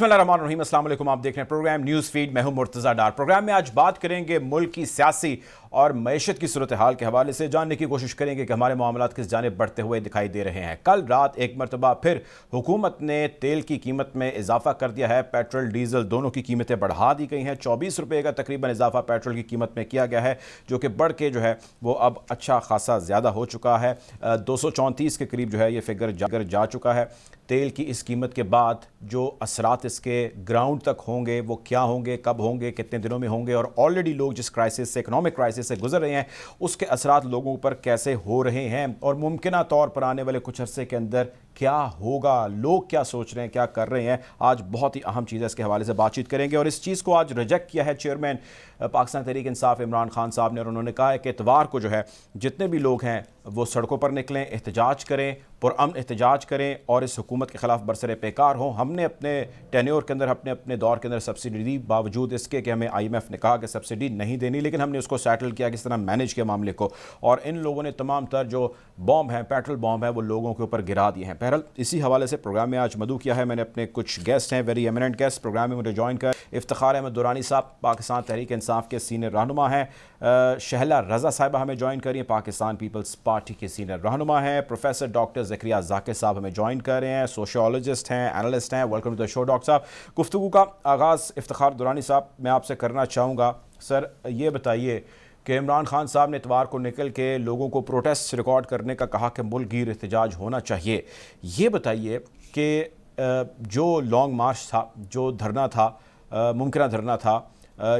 بسم اللہ الرحمن الرحیم، السلام علیکم۔ آپ دیکھ رہے ہیں پروگرام نیوز فیڈ، میں ہوں مرتضیٰ ڈار۔ پروگرام میں آج بات کریں گے ملک کی سیاسی اور معیشت کی صورتحال کے حوالے سے، جاننے کی کوشش کریں گے کہ ہمارے معاملات کس جانب بڑھتے ہوئے دکھائی دے رہے ہیں۔ کل رات ایک مرتبہ پھر حکومت نے تیل کی قیمت میں اضافہ کر دیا ہے۔ پیٹرول ڈیزل دونوں کی قیمتیں بڑھا دی گئی ہیں۔ 24 روپے کا تقریباً اضافہ پیٹرول کی قیمت میں کیا گیا ہے، جو کہ بڑھ کے جو ہے وہ اب اچھا خاصا زیادہ ہو چکا ہے۔ 234 کے قریب جو ہے یہ فگر جا چکا ہے۔ تیل کی اس قیمت کے بعد جو اثرات اس کے گراؤنڈ تک ہوں گے وہ کیا ہوں گے، کب ہوں گے، کتنے دنوں میں ہوں گے، اور آلریڈی لوگ جس کرائسس سے، اکنامک کرائسس سے گزر رہے ہیں، اس کے اثرات لوگوں پر کیسے ہو رہے ہیں، اور ممکنہ طور پر آنے والے کچھ عرصے کے اندر کیا ہوگا، لوگ کیا سوچ رہے ہیں، کیا کر رہے ہیں۔ آج بہت ہی اہم چیز ہے، اس کے حوالے سے بات چیت کریں گے، اور اس چیز کو آج ریجیکٹ کیا ہے چیئرمین پاکستان تحریک انصاف عمران خان صاحب نے، اور انہوں نے کہا ہے کہ اتوار کو جو ہے جتنے بھی لوگ ہیں وہ سڑکوں پر نکلیں، احتجاج کریں، پرامن احتجاج کریں، اور اس حکومت کے خلاف برسر پیکار ہوں۔ ہم نے اپنے ٹینیور کے اندر، اپنے دور کے اندر سبسڈی دی، باوجود اس کے کہ ہمیں IMF نے کہا کہ سبسڈی نہیں دینی، لیکن ہم نے اس کو سیٹل کیا، کس طرح مینیج کیا معاملے کو، اور ان لوگوں نے تمام تر جو بام ہیں، پیٹرول بام ہیں، وہ لوگوں کے اوپر گرا دیے ہیں۔ بہرحال اسی حوالے سے پروگرام میں آج مدعو کیا ہے میں نے اپنے کچھ گیسٹ ہیں، ویری ایمیننٹ گیسٹ پروگرام میں مجھے جوائن کر۔ افتخار احمد درانی صاحب پاکستان تحریک انصاف کے سینئر رہنما ہیں۔ شہلہ رضا صاحبہ ہمیں جوائن کر رہی ہیں، پاکستان پیپلز پارٹی کے سینئر رہنما ہیں۔ پروفیسر ڈاکٹر زکریا ذاکر صاحب ہمیں جوائن کر رہے ہیں، سوشیولوجسٹ ہیں، اینالسٹ ہیں۔ Welcome to the show doctor صاحب۔ گفتگو کا آغاز افتخار درانی صاحب میں آپ سے کرنا چاہوں گا۔ سر یہ بتائیے کہ عمران خان صاحب نے اتوار کو نکل کے لوگوں کو پروٹیسٹ ریکارڈ کرنے کا کہا کہ ملک گیر احتجاج ہونا چاہیے۔ یہ بتائیے کہ جو لانگ مارچ تھا، جو دھرنا تھا، ممکنہ دھرنا تھا،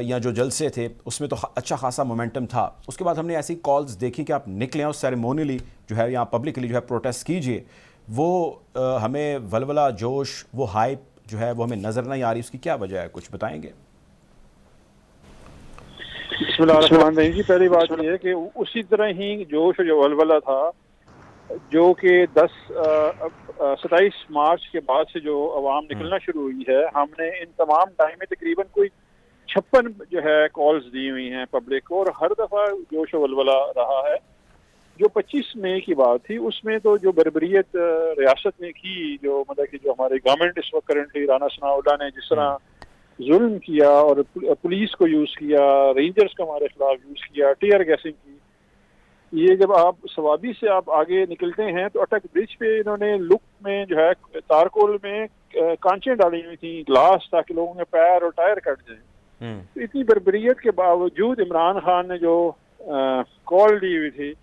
یا جو جلسے تھے، اس میں تو اچھا خاصا مومنٹم تھا۔ اس کے بعد ہم نے ایسی کالز دیکھی کہ آپ نکلیں اور سیریمونیلی جو ہے یا پبلکلی جو ہے پروٹیسٹ کیجئے، وہ ہمیں ولولہ، جوش، وہ ہائپ جو ہے وہ ہمیں نظر نہیں آ رہی۔ اس کی کیا وجہ ہے، کچھ بتائیں گے؟ بسم اللہ الرحمن الرحیم جی، پہلی بات یہ ہے کہ اسی طرح ہی جوش اور جو ولولہ تھا، جو کہ 27 مارچ کے بعد سے جو عوام نکلنا شروع ہوئی ہے، ہم نے ان تمام ٹائم میں تقریباً کوئی 56 جو ہے کالز دی ہوئی ہیں پبلک کو، اور ہر دفعہ جوش و ولولہ رہا ہے۔ جو 25 مئی کی بات تھی، اس میں تو جو بربریت ریاست نے کی، جو مطلب کہ جو ہمارے گورنمنٹ اس وقت کرنٹلی رانا ثناء اللہ نے جس طرح ظلم کیا اور پولیس کو یوز کیا، رینجرز کو ہمارے خلاف یوز کیا، ٹیئر گیسنگ کی، یہ جب آپ سوابی سے آپ آگے نکلتے ہیں تو اٹک برج پہ انہوں نے لک میں جو ہے تارکول میں کانچیں ڈالی ہوئی تھیں، گلاس، تاکہ لوگوں کے پیر اور ٹائر کٹ جائیں۔ تو اتنی بربریت کے باوجود عمران خان نے جو کال دی ہوئی تھی،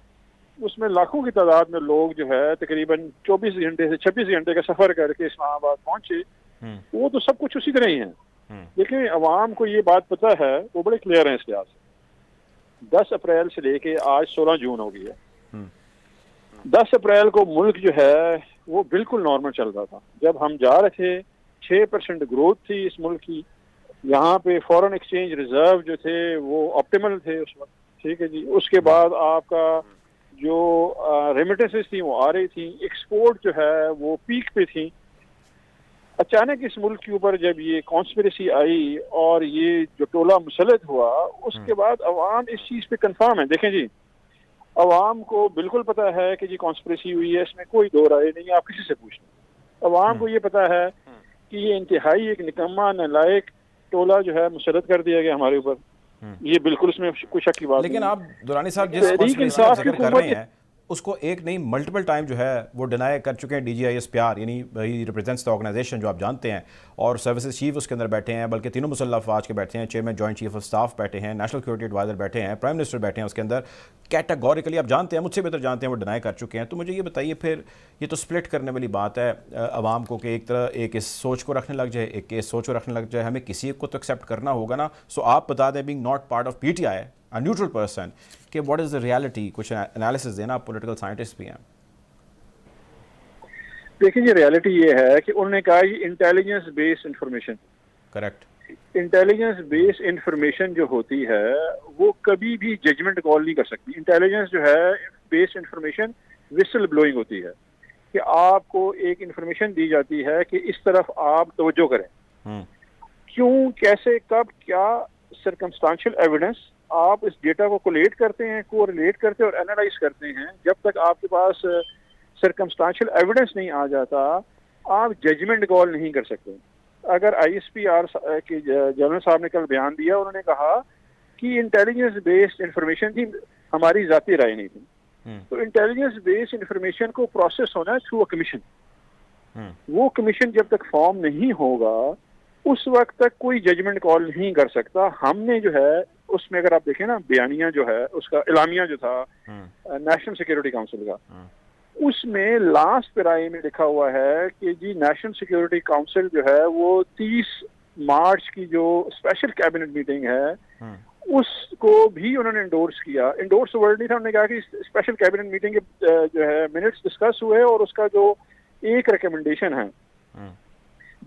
اس میں لاکھوں کی تعداد میں لوگ جو ہے تقریباً 24 گھنٹے سے 26 گھنٹے کا سفر کر کے اسلام آباد پہنچے۔ وہ تو سب کچھ اسی طرح ہی ہیں، لیکن عوام کو یہ بات پتہ ہے، وہ بڑے کلیئر ہیں اس لحاظ سے۔ 10 اپریل سے لے کے آج 16 جون ہو گئی ہے۔ 10 اپریل کو ملک جو ہے وہ بالکل نارمل چل رہا تھا، جب ہم جا رہے تھے 6% گروتھ تھی اس ملک کی، یہاں پہ فورن ایکسچینج ریزرو جو تھے وہ آپٹیمل تھے اس وقت، ٹھیک ہے جی۔ اس کے بعد آپ کا جو ریمیٹنسز تھیں وہ آ رہی تھیں، ایکسپورٹ جو ہے وہ پیک پہ تھیں۔ اچانک اس ملک کے اوپر جب یہ کانسپریسی آئی اور یہ جو ٹولہ مسلط ہوا، اس کے بعد عوام اس چیز پہ کنفرم ہے۔ دیکھیں جی، عوام کو بالکل پتہ ہے کہ جی کانسپریسی ہوئی ہے، اس میں کوئی دو رائے نہیں ہے، آپ کسی سے پوچھ لیں۔ عوام کو یہ پتہ ہے کہ یہ انتہائی ایک نکما، نالائق ٹولہ جو ہے مسلط کر دیا گیا ہمارے اوپر، یہ بالکل اس میں کوئی شک کی بات نہیں۔ لیکن آپ درانی صاحب جس تحریک کانسپریسی کا انصاف کی ذکر کر رہے حکومت ہیں، اس کو ایک نہیں ملٹیپل ٹائم جو ہے وہ ڈینائی کر چکے ہیں DGIS پیار، یعنی ہی ریپرزینٹس دا آرگنائزیشن جو آپ جانتے ہیں، اور سروسز چیف اس کے اندر بیٹھے ہیں، بلکہ تینوں مسلح افواج کے بیٹھے ہیں، chairman joint chief of staff بیٹھے ہیں، نیشنل سیکورٹی ایڈوائزر بیٹھے ہیں، پرائم منسٹر بیٹھے ہیں اس کے اندر، کیٹاگوریکلی آپ جانتے ہیں، مجھ سے بہتر جانتے ہیں، وہ ڈینائی کر چکے ہیں۔ تو مجھے یہ بتائیے پھر، یہ تو سپلٹ کرنے والی بات ہے عوام کو، کہ ایک طرح ایک اس سوچ کو رکھنے لگ جائے، ایک اس سوچ کو رکھنے لگ جائے، ہمیں کسی ایک کو تو ایکسیپٹ کرنا ہوگا نا۔ سو آپ بتا دیں، being not part of PTI، a neutral person، کہ what is the reality، کچھ انالیسس دینا، آپ پولیٹیکل سائنٹسٹ بھی ہیں۔ دیکھیں یہ ریالٹی یہ ہے کہ انہوں نے کہا یہ انٹیلیجنس بیس انفارمیشن، کریکٹ۔ انٹیلیجنس بیس انفارمیشن جو ہوتی ہے وہ کبھی بھی ججمنٹ کال نہیں کر سکتی۔ انٹیلیجنس جو ہے بیس انفارمیشن وسل بلوئنگ ہوتی ہے، کہ آپ کو ایک انفارمیشن دی جاتی ہے کہ اس طرف آپ توجہ کریں، کیوں، کیسے، کب، کیا، سرکمسٹانشل ایویڈنس، آپ اس ڈیٹا کو کولیٹ کرتے ہیں، کو ریلیٹ کرتے ہیں اور اینالائز کرتے ہیں۔ جب تک آپ کے پاس سرکمسٹانشل ایویڈنس نہیں آ جاتا، آپ ججمنٹ کال نہیں کر سکتے۔ اگر آئی ایس پی آر کے جنرل صاحب نے کل بیان دیا، انہوں نے کہا کہ انٹیلیجنس بیسڈ انفارمیشن تھی، ہماری ذاتی رائے نہیں تھی. تو انٹیلیجنس بیسڈ انفارمیشن کو پروسیس ہونا ہے تھرو اے کمیشن. وہ کمیشن جب تک فارم نہیں ہوگا اس وقت تک کوئی ججمنٹ کال نہیں کر سکتا. ہم نے جو ہے اس میں اگر آپ دیکھیں نا بیانیہ جو ہے اس کا اعلامیہ جو تھا نیشنل سیکورٹی کاؤنسل کا، اس میں لاسٹ پیرائی میں لکھا ہوا ہے کہ جی نیشنل سیکورٹی کاؤنسل جو ہے وہ 30 مارچ کی جو اسپیشل کیبنٹ میٹنگ ہے اس کو بھی انہوں نے انڈورس کیا. انڈورس ورڈ نہیں تھا، انہوں نے کہا کہ اسپیشل کیبنٹ میٹنگ کے جو ہے منٹس ڈسکس ہوئے اور اس کا جو ایک ریکمنڈیشن ہے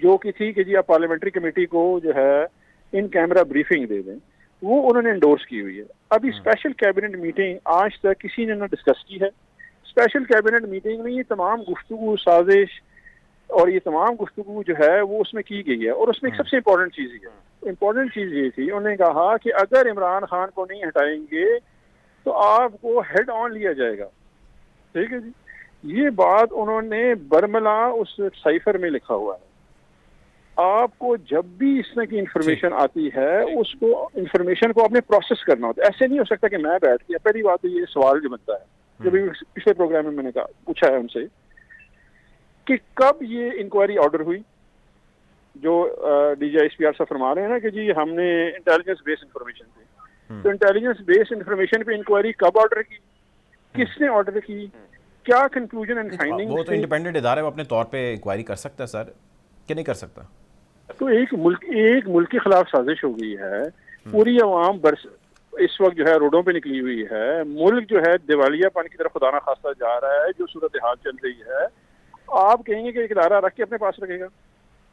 جو کہ تھی کہ جی آپ پارلیمنٹری کمیٹی کو جو ہے ان کیمرہ بریفنگ دے دیں، وہ انہوں نے انڈورس کی ہوئی ہے. ابھی اسپیشل کیبنٹ میٹنگ آج تک کسی نے نہ ڈسکس کی ہے. اسپیشل کیبنٹ میٹنگ میں یہ تمام گفتگو سازش اور یہ تمام گفتگو جو ہے وہ اس میں کی گئی ہے. اور اس میں ایک سب سے امپورٹنٹ چیز یہ تھی، انہوں نے کہا کہ اگر عمران خان کو نہیں ہٹائیں گے تو آپ کو ہیڈ آن لیا جائے گا. ٹھیک ہے جی، یہ بات انہوں نے برملا اس سائفر میں لکھا ہوا ہے. آپ کو جب بھی اس طرح کی انفارمیشن آتی ہے اس کو انفارمیشن کو آپ نے پروسیس کرنا ہوتا ہے. ایسے نہیں ہو سکتا کہ میں بیٹھ کے، پہلی بات تو یہ سوال جو بنتا ہے جو بھی پچھلے پروگرام میں نے کہا پوچھا ہے ان سے کہ کب یہ انکوائری آرڈر ہوئی، جو D G S P R صاحب فرما رہے ہیں نا کہ جی ہم نے انٹیلیجنس بیس انفارمیشن تھی، تو انٹیلیجنس بیس انفارمیشن پہ انکوائری کب آرڈر کی، کس نے آرڈر کی، کیا کنکلوژن اینڈ فائنڈنگ. وہ تو انڈیپینڈنٹ ادارے اپنے طور پہ انکوائری کر سکتا ہے سر، کہ نہیں کر سکتا؟ تو ایک ملک کے خلاف سازش ہو گئی ہے. پوری عوام اس وقت جو ہے روڈوں پہ نکلی ہوئی ہے. ملک جو ہے دیوالیہ پن کی طرف خدا نہ خواستہ جا رہا ہے. جو صورتحال چل رہی ہے آپ کہیں گے کہ ایک ادارہ رکھ کے اپنے پاس رکھے گا؟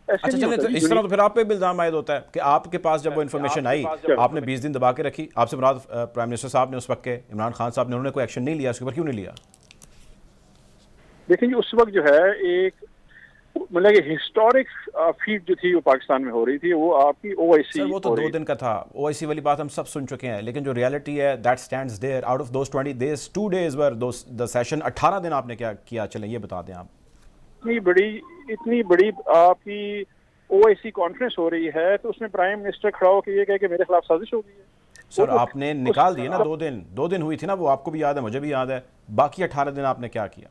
اچھا چلیں، تو اس طرح تو پھر آپ پہ بھی الزام عائد ہوتا ہے کہ آپ کے پاس جب وہ انفارمیشن آئی آپ نے 20 دن دبا کے رکھی. آپ سے مراد پرائم منسٹر صاحب نے اس وقت کے عمران خان صاحب نے، انہوں نے کوئی ایکشن نہیں لیا، اس کے اوپر کیوں نہیں لیا؟ دیکھیں جی اس وقت جو ہے ایک مطلب کہ ہسٹورک فیٹ جو تھی وہ پاکستان میں ہو رہی تھی، وہ آپ کی او آئی سی. وہ تو 2 دن کا تھا. او آئی سی والی بات ہم سب سن چکے ہیں، لیکن جو ریالٹی ہے that stands there. Out of those 20 days 2 days were the session 18 دن آپ نے کیا کیا؟ چلیں یہ بتا دیں آپ. اتنی بڑی آپ کی او آئی سی کانفرنس ہو رہی ہے تو اس میں پرائم منسٹر کھڑا ہو کے یہ کہے کہ میرے خلاف سازش ہو گئی ہے. سر آپ نے نکال دیے نا 2 دن ہوئی تھی نا وہ، آپ کو بھی یاد ہے مجھے بھی یاد ہے. باقی 18 دن آپ نے کیا کیا؟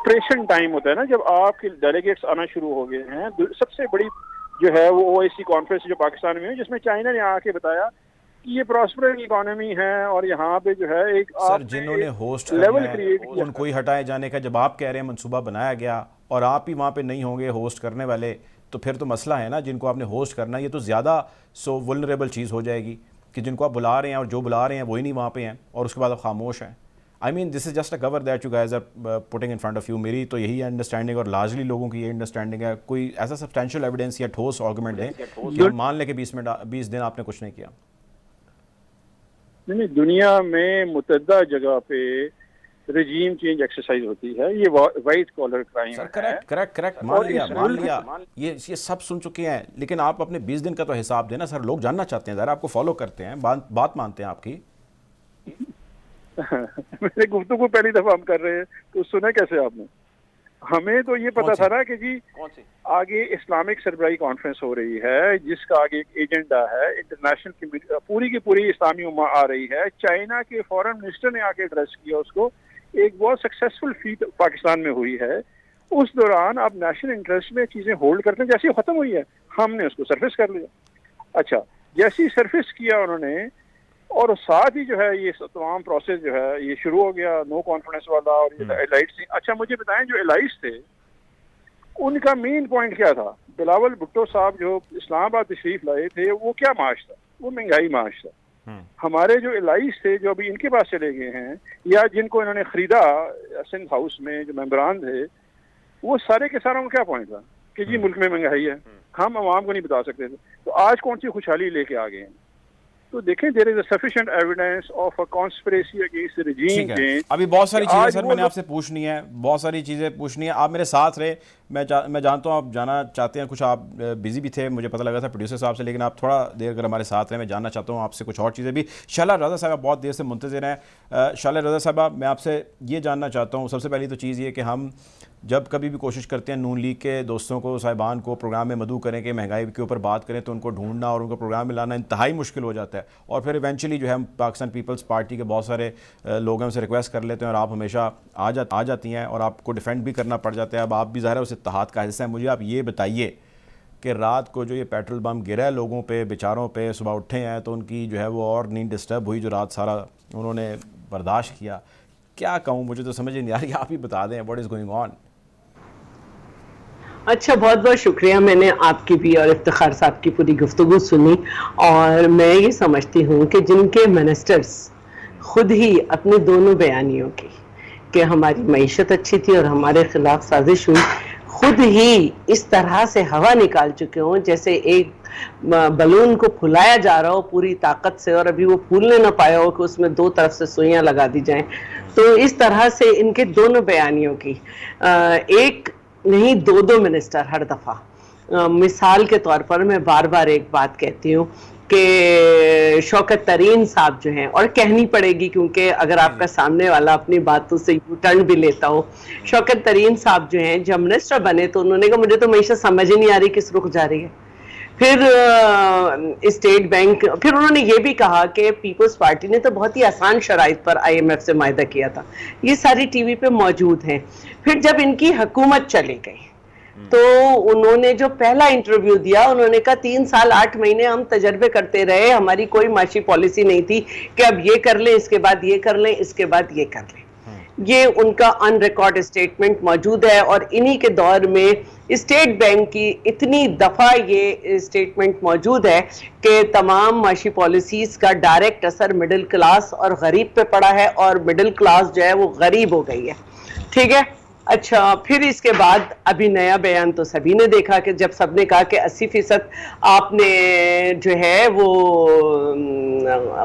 پریشن ٹائم ہوتا ہے نا جب آپ کے ڈیلیگیٹس آنا شروع ہو گئے ہیں. سب سے بڑی جو ہے وہ او آئی سی کانفرنس جو پاکستان میں ہے جس میں چائنا نے آ کے بتایا کہ یہ پراسپرنگ اکانومی ہے اور یہاں پہ جو ہے ایک سر جنہوں نے ہوسٹ کرنا ہے ان کو ہی ہٹائے جانے کا جب آپ کہہ رہے ہیں منصوبہ بنایا گیا اور آپ ہی وہاں پہ نہیں ہوں گے ہوسٹ کرنے والے، تو پھر تو مسئلہ ہے نا. جن کو آپ نے ہوسٹ کرنا ہے یہ تو زیادہ ولنریبل چیز ہو جائے گی کہ جن کو آپ بلا رہے ہیں اور جو بلا رہے ہیں وہی نہیں وہاں پہ ہیں اور اس کے بعد آپ خاموش ہیں. I mean this is just a cover that you guys are putting in front of you. میری تو یہی انڈرسٹینڈنگ اور لارجلی لوگوں کی یہ انڈرسٹینڈنگ ہے. کوئی ایسا سبسٹینشیل ایویڈنس یا ٹھوس آرگومنٹ ہے کہ ہم مان لیں کہ 20 دن آپ نے کچھ نہیں کیا؟ نہیں، دنیا میں متعدد جگہ پہ رجیم چینج ایکسرسائز ہوتی ہے. یہ وائٹ کالر کرائم ہے. کریکٹ مان لیا یہ سب سن چکے ہیں، لیکن آپ اپنے 20 دن کا تو حساب دینا سر. لوگ جاننا چاہتے ہیں، ذرا آپ کو فالو کرتے ہیں، بات مانتے ہیں آپ کی. میرے گفتگو پہلی دفعہ ہم کر رہے ہیں تو سنا کیسے آپ نے؟ ہمیں تو یہ پتا تھا نا کہ جی آگے اسلامک سربراہی کانفرنس ہو رہی ہے جس کا آگے ایک ایجنڈا ہے. انٹرنیشنل پوری کی پوری اسلامی امہ آ رہی ہے. چائنا کے فارن منسٹر نے آ کے ایڈریس کیا اس کو. ایک بہت سکسیسفل فیٹ پاکستان میں ہوئی ہے. اس دوران آپ نیشنل انٹرسٹ میں چیزیں ہولڈ کرتے ہیں. جیسی ختم ہوئی ہے ہم نے اس کو سرفیس کر لیا. اچھا جیسی سرفیس کیا انہوں نے اور ساتھ ہی جو ہے یہ تمام پروسیس جو ہے یہ شروع ہو گیا نو کانفیڈنس والا اور یہ الائٹس. اچھا مجھے بتائیں جو الائٹس تھے ان کا مین پوائنٹ کیا تھا؟ بلاول بھٹو صاحب جو اسلام آباد تشریف لائے تھے وہ کیا معاش تھا؟ وہ مہنگائی معاش تھا. ہمارے جو الائٹس تھے جو ابھی ان کے پاس چلے گئے ہیں یا جن کو انہوں نے خریدا سندھ ہاؤس میں جو ممبران تھے، وہ سارے کے ساروں کا کیا پوائنٹ تھا کہ جی ملک میں مہنگائی ہے. ہم عوام کو نہیں بتا سکتے تھے. تو آج کون سی خوشحالی لے کے آ گئے ہیں؟ تو دیکھیں there is a sufficient evidence of a conspiracy against the regime change. ابھی بہت ساری چیزیں سر میں نے آپ سے پوچھنی ہے، بہت ساری چیزیں پوچھنی ہے. آپ میرے ساتھ رہے، میں جانتا ہوں آپ جانا چاہتے ہیں, کچھ آپ بزی بھی تھے, مجھے پتہ لگا تھا پروڈیوسر صاحب سے, لیکن آپ تھوڑا دیر اگر ہمارے ساتھ رہیں, میں جاننا چاہتا ہوں آپ سے کچھ اور چیزیں بھی. شعلہ رضا صاحبہ بہت دیر سے منتظر ہیں. شعلہ رضا صاحبہ, میں آپ سے یہ جاننا چاہتا ہوں, سب سے پہلی تو چیز یہ کہ ہم جب کبھی بھی کوشش کرتے ہیں نون لیگ کے دوستوں کو, صاحبان کو پروگرام میں مدعو کریں کہ مہنگائی کے اوپر بات کریں, تو ان کو ڈھونڈنا اور ان کو پروگرام میں لانا انتہائی مشکل ہو جاتا ہے, اور پھر ایونچولی جو ہے ہم پاکستان پیپلز پارٹی کے بہت سارے لوگ ہم سے ریکویسٹ کر لیتے ہیں, اور آپ ہمیشہ آ جاتی ہیں اور آپ کو ڈیفینڈ بھی کرنا پڑ جاتا ہے. اب آپ بھی ظاہر ہے اس اتحاد کا حصہ ہیں. مجھے آپ یہ بتائیے کہ رات کو جو یہ پیٹرول بم گرا ہے لوگوں پہ, بیچاروں پہ, صبح اٹھے ہیں تو ان کی جو ہے وہ اور نیند ڈسٹرب ہوئی, جو رات سارا انہوں نے برداشت کیا. کیا کہوں, مجھے تو سمجھ نہیں آ رہی, آپ ہی بتا دیں واٹ از گوئنگ آن. اچھا, بہت بہت شکریہ. میں نے آپ کی بھی اور افتخار صاحب کی پوری گفتگو سنی, اور میں یہ سمجھتی ہوں کہ جن کے منسٹرز خود ہی اپنے دونوں بیانیوں کی کہ ہماری معیشت اچھی تھی اور ہمارے خلاف سازش ہوئی, خود ہی اس طرح سے ہوا نکال چکے ہوں جیسے ایک بلون کو پھلایا جا رہا ہو پوری طاقت سے, اور ابھی وہ پھولنے نہ پایا ہو کہ اس میں دو طرف سے سوئیاں لگا دی جائیں. تو اس طرح سے ان کے دونوں بیانیوں کی, ایک نہیں دو منسٹر ہر دفعہ, مثال کے طور پر میں بار بار ایک بات کہتی ہوں کہ شوکت ترین صاحب جو ہیں, اور کہنی پڑے گی کیونکہ اگر آپ کا سامنے والا اپنی باتوں سے یو ٹرن بھی لیتا ہو, شوکت ترین صاحب جو ہیں جب منسٹر بنے تو انہوں نے کہا مجھے تو معیشت سمجھ ہی نہیں آ رہی کس رخ جا رہی ہے. پھر اسٹیٹ بینک, پھر انہوں نے یہ بھی کہا کہ پیپلز پارٹی نے تو بہت ہی آسان شرائط پر آئی ایم ایف سے معاہدہ کیا تھا. یہ ساری ٹی وی پہ موجود ہیں. پھر جب ان کی حکومت چلی گئی تو انہوں نے جو پہلا انٹرویو دیا, انہوں نے کہا 3 سال 8 مہینے ہم تجربے کرتے رہے, ہماری کوئی معاشی پالیسی نہیں تھی کہ اب یہ کر لیں, اس کے بعد یہ کر لیں, اس کے بعد یہ کر لیں. یہ ان کا ان ریکارڈ اسٹیٹمنٹ موجود ہے, اور انہی کے دور میں اسٹیٹ بینک کی اتنی دفعہ یہ اسٹیٹمنٹ موجود ہے کہ تمام معاشی پالیسیز کا ڈائریکٹ اثر مڈل کلاس اور غریب پہ پڑا ہے, اور مڈل کلاس جو ہے وہ غریب ہو گئی ہے. ٹھیک ہے. اچھا, پھر اس کے بعد ابھی نیا بیان تو سبھی نے دیکھا کہ جب سب نے کہا کہ 80% آپ نے جو ہے وہ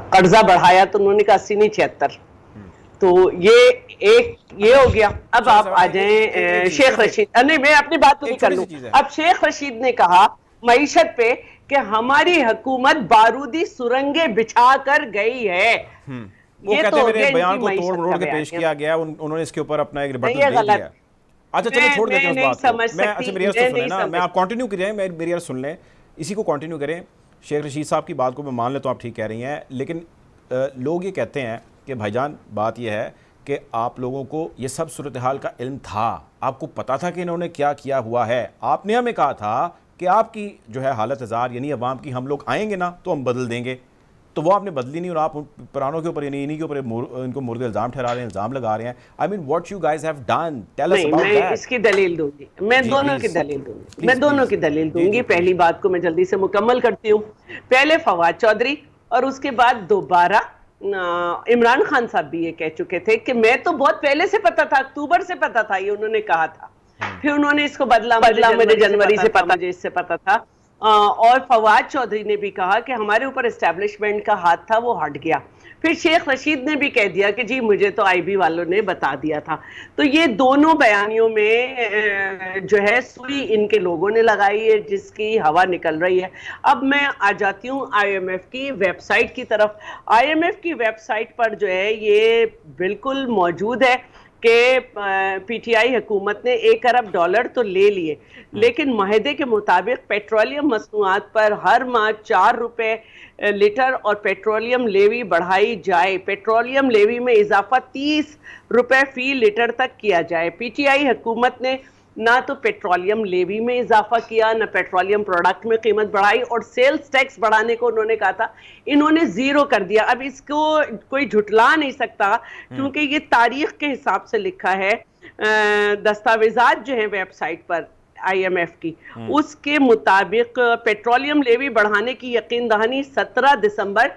قرضہ بڑھایا, تو انہوں نے کہا 80 نہیں 76. تو یہ ہو گیا. اب آپ آ جائیں شیخ رشید, نہیں میں اپنی بات پوری کر لوں. اب شیخ رشید نے کہا معیشت پہ کہ ہماری حکومت بارودی سرنگیں بچھا کر گئی ہے. وہ کہتے ہیں میرے بیان کو توڑ مروڑ کے پیش کیا گیا, انہوں نے اس کے اوپر اپنا ایک ریبٹل دے دیا. اچھا چلیں چھوڑ دیتے ہیں اس بات کو. میں اچھا میری عرض تو سنیں نا, میں آپ کنٹینیو کریں, میری عرض سن لیں, اسی کو کنٹینیو کریں. شیخ رشید صاحب کی بات کو میں مان لیتا ہوں, آپ ٹھیک کہہ رہی ہیں, لیکن لوگ یہ کہتے ہیں کہ بھائی جان بات یہ ہے کہ آپ لوگوں کو یہ سب صورتحال کا علم تھا, آپ کو پتا تھا کہ انہوں نے کیا کیا ہوا ہے. آپ نے ہمیں کہا تھا کہ آپ کی جو ہے حالت ہزار یعنی عوام کی, ہم لوگ آئیں گے نا تو ہم بدل دیں گے, تو وہ آپ نے بدلی نہیں, اور آپ پرانوں کے اوپر یعنی انہی کے اوپر ان کو مرد الزام ٹھہرا رہے ہیں, الزام لگا رہے ہیں. I mean what you guys have done, tell us about that. میں اس کی دلیل دوں گی, میں دونوں کی دلیل دوں گی. پہلی بات کو میں جلدی سے مکمل کرتی ہوں. پہلے فواد چودھری, اور اس کے بعد دوبارہ عمران خان صاحب بھی یہ کہہ چکے تھے کہ میں تو بہت پہلے سے پتا تھا, اکتوبر سے پتا تھا, یہ انہوں نے کہا تھا. پھر انہوں نے اس کو بدلا, مجھے جنوری سے پتا, مجھے اس سے پتا تھا. اور فواد چودھری نے بھی کہا کہ ہمارے اوپر اسٹیبلشمنٹ کا ہاتھ تھا, وہ ہٹ گیا. پھر شیخ رشید نے بھی کہہ دیا کہ جی مجھے تو آئی بی والوں نے بتا دیا تھا. تو یہ دونوں بیانیوں میں جو ہے سوئی ان کے لوگوں نے لگائی ہے جس کی ہوا نکل رہی ہے. اب میں آ جاتی ہوں آئی ایم ایف کی ویب سائٹ کی طرف. آئی ایم ایف کی ویب سائٹ پر جو ہے یہ بالکل موجود ہے کہ پی ٹی آئی حکومت نے $1 ارب تو لے لیے, لیکن معاہدے کے مطابق پیٹرولیم مصنوعات پر ہر ماہ $4 لیٹر اور پیٹرولیم لیوی بڑھائی جائے. پیٹرولیم لیوی میں اضافہ $30 فی لیٹر تک کیا جائے. پی ٹی آئی حکومت نے نہ تو پیٹرولیم لیوی میں اضافہ کیا, نہ پیٹرولیم پروڈکٹ میں قیمت بڑھائی, اور سیلز ٹیکس بڑھانے کو انہوں نے کہا تھا, انہوں نے 0 کر دیا. اب اس کو کوئی جھٹلا نہیں سکتا کیونکہ یہ تاریخ کے حساب سے لکھا ہے. دستاویزات جو ہیں ویب سائٹ پر آئی ایم ایف کی, اس کے مطابق پیٹرولیم لیوی بڑھانے کی یقین دہانی 17 دسمبر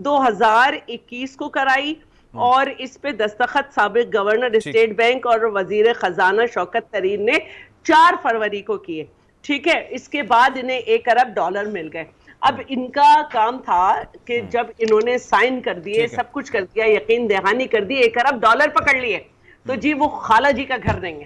2021 کو کرائی, اور اس پہ دستخط سابق گورنر اسٹیٹ بینک اور وزیر خزانہ شوکت ترین نے 4 فروری کو کیے. ٹھیک ہے. اس کے بعد انہیں $1 ارب مل گئے. اب ان کا کام تھا کہ جب انہوں نے سائن کر دیے, سب کچھ کر دیا, یقین دہانی کر دی, $1 ارب پکڑ لیے, تو جی وہ خالہ جی کا گھر دیں گے.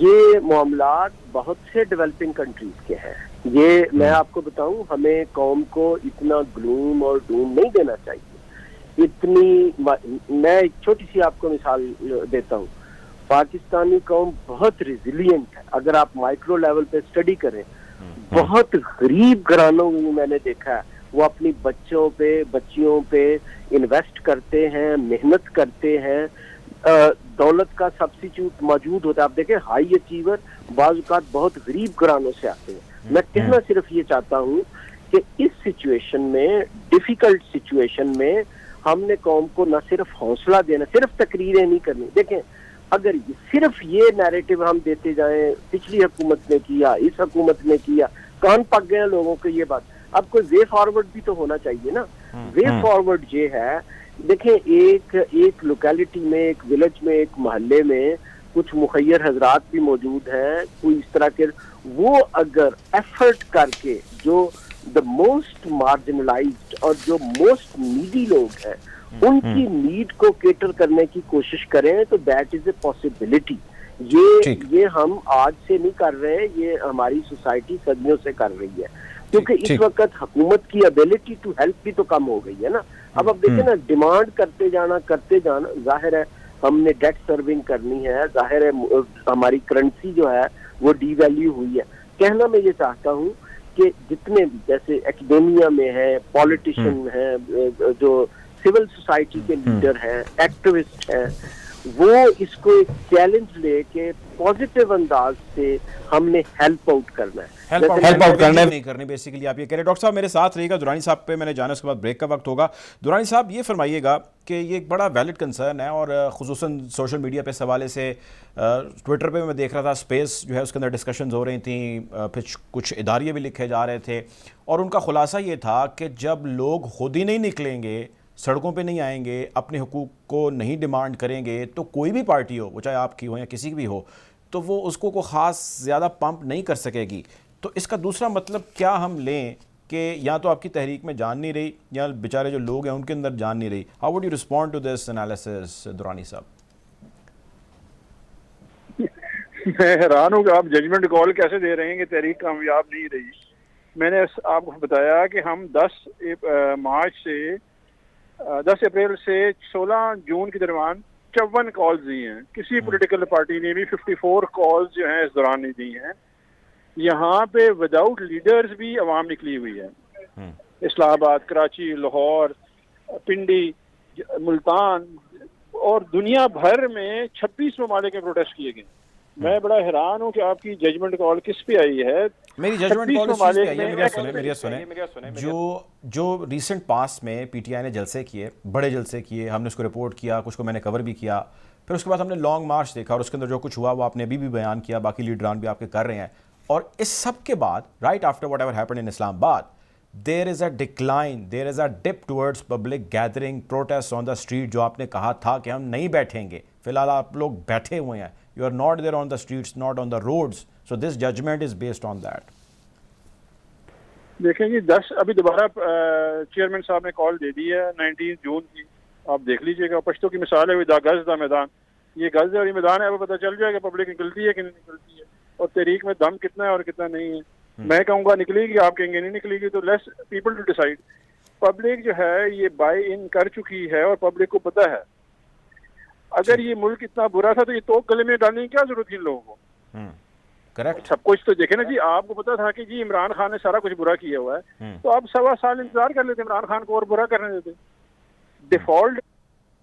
یہ معاملات بہت سے ڈیولپنگ کنٹریز کے ہیں. یہ میں آپ کو بتاؤں, ہمیں قوم کو اتنا گلوم اور ڈوم نہیں دینا چاہیے. میں ایک چھوٹی سی آپ کو مثال دیتا ہوں. پاکستانی قوم بہت ریزیلینٹ ہے. اگر آپ مائکرو لیول پہ اسٹڈی کریں, بہت غریب گھرانوں میں میں نے دیکھا ہے وہ اپنی بچیوں پہ انویسٹ کرتے ہیں, محنت کرتے ہیں. دولت کا سبسٹیچیوٹ موجود ہوتا ہے. آپ دیکھیں ہائی اچیور بعض اوقات بہت غریب گھرانوں سے آتے ہیں. میں کہنا صرف یہ چاہتا ہوں کہ اس سچویشن میں, ڈیفیکلٹ سچویشن میں, ہم نے قوم کو نہ صرف حوصلہ دینا, صرف تقریریں نہیں کرنی. دیکھیں اگر صرف یہ نیریٹو ہم دیتے جائیں, پچھلی حکومت نے کیا, اس حکومت نے کیا, کان پک گئے لوگوں کو یہ بات. اب کوئی وے فارورڈ بھی تو ہونا چاہیے نا. وے فارورڈ یہ ہے, دیکھیں ایک لوکیلٹی میں, ایک ولیج میں, ایک محلے میں کچھ مخیر حضرات بھی موجود ہیں, کوئی اس طرح کے, وہ اگر ایفرٹ کر کے جو دا موسٹ مارجنلائزڈ اور جو موسٹ نیڈی لوگ ہیں ان کی نیڈ کو کیٹر کرنے کی کوشش کریں تو دیٹ از اے پاسبلٹی. یہ ہم آج سے نہیں کر رہے, یہ ہماری سوسائٹی صدیوں سے کر رہی ہے. کیونکہ اس وقت حکومت کی ابیلٹی ٹو ہیلپ بھی تو کم ہو گئی ہے نا. اب دیکھیں نا, ڈیمانڈ کرتے جانا, ظاہر ہے ہم نے ڈیٹ سرونگ کرنی ہے, ظاہر ہے ہماری کرنسی جو ہے وہ ڈی ویلیو ہوئی ہے. کہنا میں یہ چاہتا ہوں کہ جتنے بھی جیسے ایکڈیمیا میں ہیں, پالیٹیشین ہیں, جو سول سوسائٹی کے لیڈر ہیں, ایکٹیوسٹ ہیں, وہ اس کو ایک چیلنج لے کے پازیٹیو انداز سے ہم نے ہیلپ آؤٹ کرنا ہے. ہیلپ آؤٹ کرنا نہیں کرنی بیسیکلی آپ یہ کہہ رہے ہیں. ڈاکٹر صاحب میرے ساتھ رہیے گا, درانی صاحب پہ میں نے جانا, اس کے بعد بریک کا وقت ہوگا. درانی صاحب یہ فرمائیے گا کہ یہ ایک بڑا ویلڈ کنسرن ہے, اور خصوصاً سوشل میڈیا پہ اس حوالے سے ٹویٹر پہ میں دیکھ رہا تھا, اسپیس جو ہے اس کے اندر ڈسکشنز ہو رہی تھیں, پھر کچھ اداریے بھی لکھے جا رہے تھے, اور ان کا خلاصہ یہ تھا کہ جب لوگ خود ہی نہیں نکلیں گے, سڑکوں پہ نہیں آئیں گے, اپنے حقوق کو نہیں ڈیمانڈ کریں گے, تو کوئی بھی پارٹی ہو, وہ چاہے آپ کی ہو یا کسی کی بھی ہو, تو وہ اس کو خاص زیادہ پمپ نہیں کر سکے گی. تو اس کا دوسرا مطلب کیا ہم لیں کہ یا تو آپ کی تحریک میں جان نہیں رہی, یا بیچارے جو لوگ ہیں ان کے اندر جان نہیں رہی. How would you respond to this analysis Durrani صاحب؟ میں حیران ہوں کہ آپ ججمنٹ کال کیسے دے رہے ہیں کہ تحریک کامیاب نہیں رہی. میں نے آپ کو بتایا کہ ہم 10 اپریل سے 16 جون کے درمیان 54 کالز دی ہیں. کسی پولیٹیکل پارٹی نے بھی 54 کالز جو ہیں اس دوران نہیں دی ہیں. یہاں پہ وداؤٹ لیڈرز بھی عوام نکلی ہوئی ہے. اسلام آباد, کراچی, لاہور, پنڈی, ملتان اور دنیا بھر میں 26 ممالک میں پروٹیسٹ کیے گئے. میں بڑا حیران ہوں کہ آپ کی ججمنٹ کال کس پہ آئی ہے. میری ججمنٹ کال اس چیز پہ آئی ہے, میری سنیں. جو ریسنٹ پاس میں پی ٹی آئی نے جلسے کیے, بڑے جلسے کیے, ہم نے اس کو رپورٹ کیا, کچھ کو میں نے کور بھی کیا, پھر اس کے بعد ہم نے لانگ مارچ دیکھا, اور اس کے اندر جو کچھ ہوا وہ آپ نے ابھی بھی بیان کیا, باقی لیڈران بھی آپ کے کر رہے ہیں. اور اس سب کے بعد, right after whatever happened in Islamabad, there is a decline, there is a dip towards public gathering, protest on the street. جو آپ نے کہا تھا کہ ہم نہیں بیٹھیں گے, فی الحال آپ لوگ بیٹھے ہوئے ہیں. You are not there on the streets, not on the roads. So this judgment is based on that. دیکھیں جی, 10 ابھی دوبارہ چیئرمین صاحب نے کال دے دی ہے 19 جون کی. آپ دیکھ لیجئے گا, پشتو کی مثال ہے, دا گز دا میدان. یہ گز ہے اور یہ میدان ہے, اب پتہ چل جائے گا پبلک نکلتی ہے کہ نہیں نکلتی ہے, اور تحریک میں دم کتنا ہے اور کتنا نہیں ہے. میں کہوں گا نکلے گی, آپ کہیں گے نہیں نکلے گی, تو less people to decide. Public جو ہے یہ بائی ان کر چکی ہے, اور پبلک کو پتہ ہے اگر یہ ملک اتنا برا تھا تو یہ توپ گلے میں ڈالنے کی کیا ضرورت تھی ان لوگوں کو. کریکٹ. سب کچھ تو دیکھیں نا جی, آپ کو پتا تھا کہ جی عمران خان نے سارا کچھ برا کیا ہوا ہے, تو آپ 1.25 سال انتظار کر لیتے, عمران خان کو اور برا کرنے دیتے. ڈیفالٹ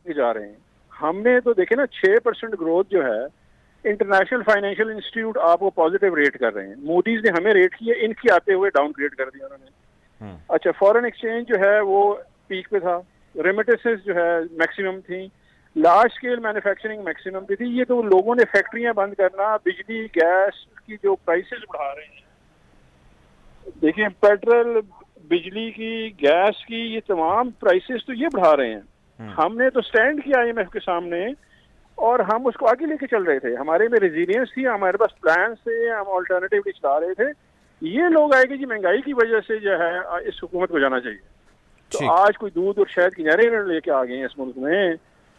جا رہے ہیں. ہم نے تو دیکھیں نا 6% گروتھ جو ہے, انٹرنیشنل فائنینشیل انسٹیٹیوٹ آپ کو پازیٹیو ریٹ کر رہے ہیں. مودیز نے ہمیں ریٹ کیا, ان کی آتے ہوئے ڈاؤن گریڈ کر دیا انہوں نے. اچھا, فورن ایکسچینج جو ہے وہ پیک پہ تھا, ریمیٹنسز جو ہے میکسیمم تھیں, لارج اسکیل مینوفیکچرنگ میکسیمم پہ تھی. یہ تو لوگوں نے فیکٹریاں بند کرنا, بجلی گیس کی جو پرائسز بڑھا رہے ہیں. دیکھیں پیٹرول, بجلی کی, گیس کی, یہ تمام پرائسز تو یہ بڑھا رہے ہیں. ہم نے تو سٹینڈ کیا IMF کے سامنے, اور ہم اس کو آگے لے کے چل رہے تھے. ہمارے میں ریزیلینس تھی, ہمارے پاس پلانس تھے, ہم آلٹرنیٹیو چلا رہے تھے. یہ لوگ آئے کہ جی مہنگائی کی وجہ سے جو ہے اس حکومت کو جانا چاہیے. تو آج کوئی دودھ اور شہد کی نہریں لے کے آ گئے ہیں اس ملک میں.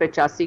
85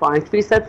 5%,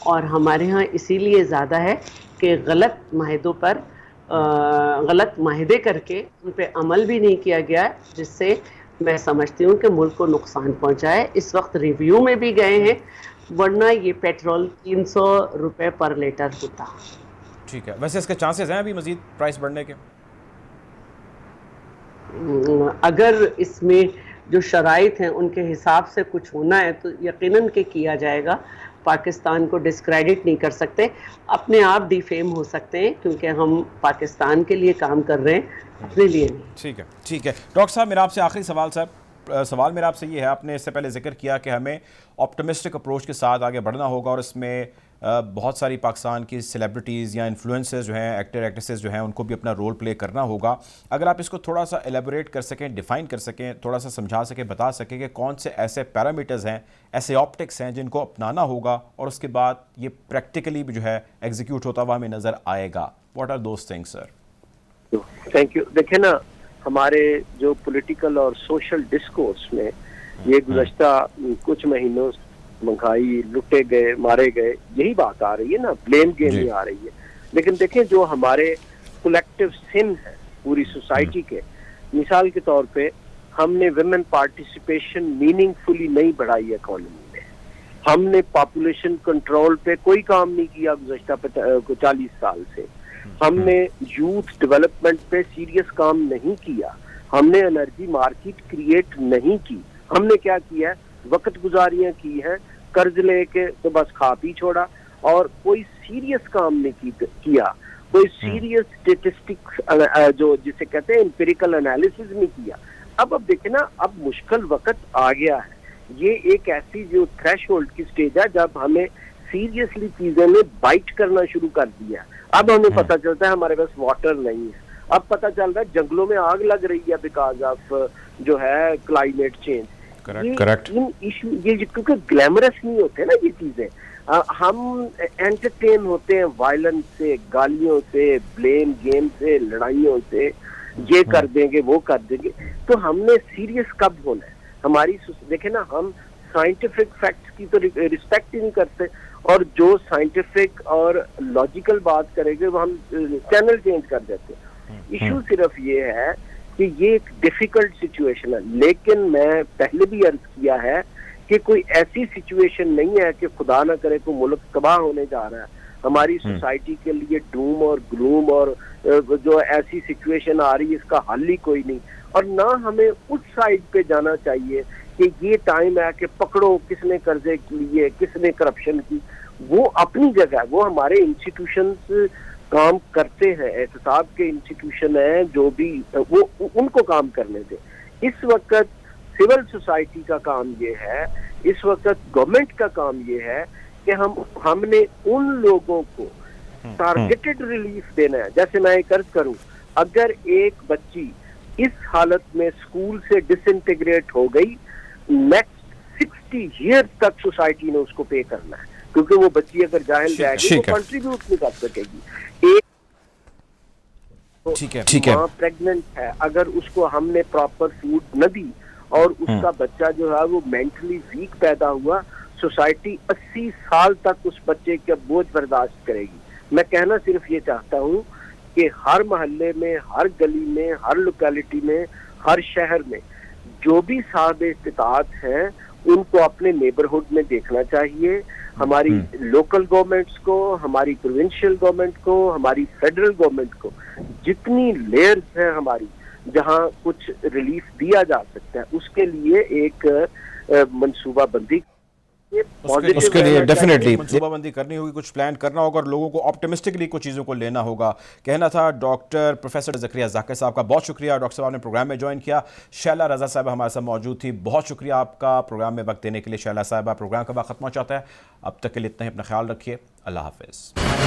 اور ہمارے ہاں اسی لیے زیادہ ہے کہ غلط معاہدوں پر غلط معاہدے کر کے ان پہ عمل بھی نہیں کیا گیا، جس سے میں سمجھتی ہوں کہ ملک کو نقصان پہنچا ہے۔ اس وقت ریویو میں بھی گئے ہیں، ورنہ یہ پیٹرول 300 روپے پر لیٹر ہوتا۔ ٹھیک ہے، ویسے اس کے چانسز ہیں ابھی مزید پرائس بڑھنے کے؟ اگر اس میں جو شرائط ہیں ان کے حساب سے کچھ ہونا ہے تو یقیناً کہ کیا جائے گا۔ پاکستان کو ڈسکریڈٹ نہیں کر سکتے، اپنے آپ ڈیفیم ہو سکتے ہیں، کیونکہ ہم پاکستان کے لیے کام کر رہے ہیں، اپنے لیے نہیں۔ ٹھیک ہے، ٹھیک ہے ڈاکٹر صاحب، میرا آپ سے آخری سوال میرا آپ سے یہ ہے، آپ نے اس سے پہلے ذکر کیا کہ ہمیں آپٹمسٹک اپروچ کے ساتھ آگے بڑھنا ہوگا، اور اس میں بہت ساری پاکستان کی سیلیبریٹیز یا انفلوئنسرز جو ہیں، ایکٹر ایکٹریسز جو ہیں، ان کو بھی اپنا رول پلے کرنا ہوگا۔ اگر آپ اس کو تھوڑا سا ایلیبوریٹ کر سکیں، ڈیفائن کر سکیں، تھوڑا سا سمجھا سکیں، بتا سکیں کہ کون سے ایسے پیرامیٹرز ہیں، ایسے آپٹکس ہیں جن کو اپنانا ہوگا اور اس کے بعد یہ پریکٹیکلی بھی جو ہے ایگزیکیوٹ ہوتا ہوا ہمیں نظر آئے گا۔ What are those things sir? Thank you. دیکھیں نا، ہمارے جو پولیٹیکل اور سوشل ڈسکورس میں یہ گزشتہ کچھ مہینوں مہنگائی، لٹے گئے، مارے گئے، یہی بات آ رہی ہے نا، بلیم گیم ہی آ رہی ہے۔ لیکن دیکھیں جو ہمارے کولیکٹیو سن ہے پوری سوسائٹی کے، مثال کے طور پہ ہم نے ویمن پارٹیسپیشن میننگ فلی نہیں بڑھائی اکانومی میں، ہم نے پاپولیشن کنٹرول پہ کوئی کام نہیں کیا گزشتہ 40 سال سے، ہم نے یوتھ ڈیولپمنٹ پہ سیریس کام نہیں کیا، ہم نے انرجی مارکیٹ کریٹ نہیں کی، ہم نے کیا کیا ہے، وقت گزاریاں کی ہیں، قرض لے کے تو بس کھا پی چھوڑا، اور کوئی سیریس کام نہیں کیا، کوئی سیریس اسٹیٹسٹکس جو جسے کہتے ہیں امپیریکل انالیسز نہیں کیا۔ اب دیکھیں نا، اب مشکل وقت آ گیا ہے، یہ ایک ایسی جو تھریش ہولڈ کی سٹیج ہے جب ہمیں سیریسلی چیزیں میں بائٹ کرنا شروع کر دیا۔ اب ہمیں پتہ چلتا ہے ہمارے پاس واٹر نہیں ہے، اب پتہ چل رہا ہے جنگلوں میں آگ لگ رہی ہے بیکاز آف جو ہے کلائمیٹ چینج۔ کریکٹ۔ یہ کیونکہ گلیمرس نہیں ہوتے نا یہ چیزیں، ہم انٹرٹین ہوتے ہیں وائلنس سے، گالیوں سے، بلیم گیم سے، لڑائیوں سے، یہ کر دیں گے وہ کر دیں گے، تو ہم نے سیریس کب ہونا ہے؟ ہماری دیکھیں نا، ہم سائنٹیفک فیکٹس کی تو رسپیکٹ ہی نہیں کرتے، اور جو سائنٹیفک اور لاجیکل بات کریں گے وہ ہم چینل چینج کر دیتے ہیں۔ ایشو صرف یہ ہے کہ یہ ایک ڈیفیکلٹ سچویشن ہے، لیکن میں پہلے بھی عرض کیا ہے کہ کوئی ایسی سچویشن نہیں ہے کہ خدا نہ کرے کوئی ملک تباہ ہونے جا رہا ہے۔ ہماری سوسائٹی کے لیے ڈوم اور گلوم اور جو ایسی سچویشن آ رہی ہے اس کا حل ہی کوئی نہیں، اور نہ ہمیں اس سائڈ پہ جانا چاہیے کہ یہ ٹائم ہے کہ پکڑو کس نے قرضے لیے، کس نے کرپشن کی۔ وہ اپنی جگہ ہے، وہ ہمارے انسٹیٹیوشنز کام کرتے ہیں، احتساب کے انسٹیٹیوشن ہیں جو بھی، وہ ان کو کام کرنے دیں۔ اس وقت سول سوسائٹی کا کام یہ ہے، اس وقت گورنمنٹ کا کام یہ ہے کہ ہم نے ان لوگوں کو ٹارگیٹڈ ریلیف دینا ہے۔ جیسے میں ایک عرض کروں، اگر ایک بچی اس حالت میں اسکول سے ڈس انٹیگریٹ ہو گئی، نیکسٹ 60 ایئر تک سوسائٹی نے اس کو پے کرنا ہے، کیونکہ وہ بچی اگر جاہل جائے گی وہ کنٹریبیوٹ نہیں کر سکے گی۔ ایک ماں پریگننٹ ہے، اگر اس کو ہم نے پراپر فوڈ نہ دی اور اس کا بچہ جو ہے وہ مینٹلی ویک پیدا ہوا، سوسائٹی 80 سال تک اس بچے کا بوجھ برداشت کرے گی۔ میں کہنا صرف یہ چاہتا ہوں کہ ہر محلے میں، ہر گلی میں، ہر لوکیلٹی میں، ہر شہر میں جو بھی صاحب استطاعت ہیں ان کو اپنے نیبرہڈ میں دیکھنا چاہیے۔ ہماری لوکل گورنمنٹس کو، ہماری پروونشل گورنمنٹ کو، ہماری فیڈرل گورنمنٹ کو، جتنی لیئرز ہیں ہماری جہاں کچھ ریلیف دیا جا سکتا ہے، اس کے لیے ایک منصوبہ بندی، اس کے لیے ڈیفینیٹلی منصوبہ بندی کرنی ہوگی، کچھ پلان کرنا ہوگا اور لوگوں کو آپٹمسٹکلی کچھ چیزوں کو لینا ہوگا۔ کہنا تھا ڈاکٹر پروفیسر زکریا ذاکر صاحب کا۔ بہت شکریہ ڈاکٹر صاحب نے پروگرام میں جوائن کیا۔ شیلا رضا صاحبہ ہمارے ساتھ موجود تھی، بہت شکریہ آپ کا پروگرام میں وقت دینے کے لیے۔ شیلا صاحبہ، پروگرام کا وقت ختم ہو جاتا ہے، اب تک کے لیے اتنا ہی، اپنا خیال رکھیے، اللہ حافظ۔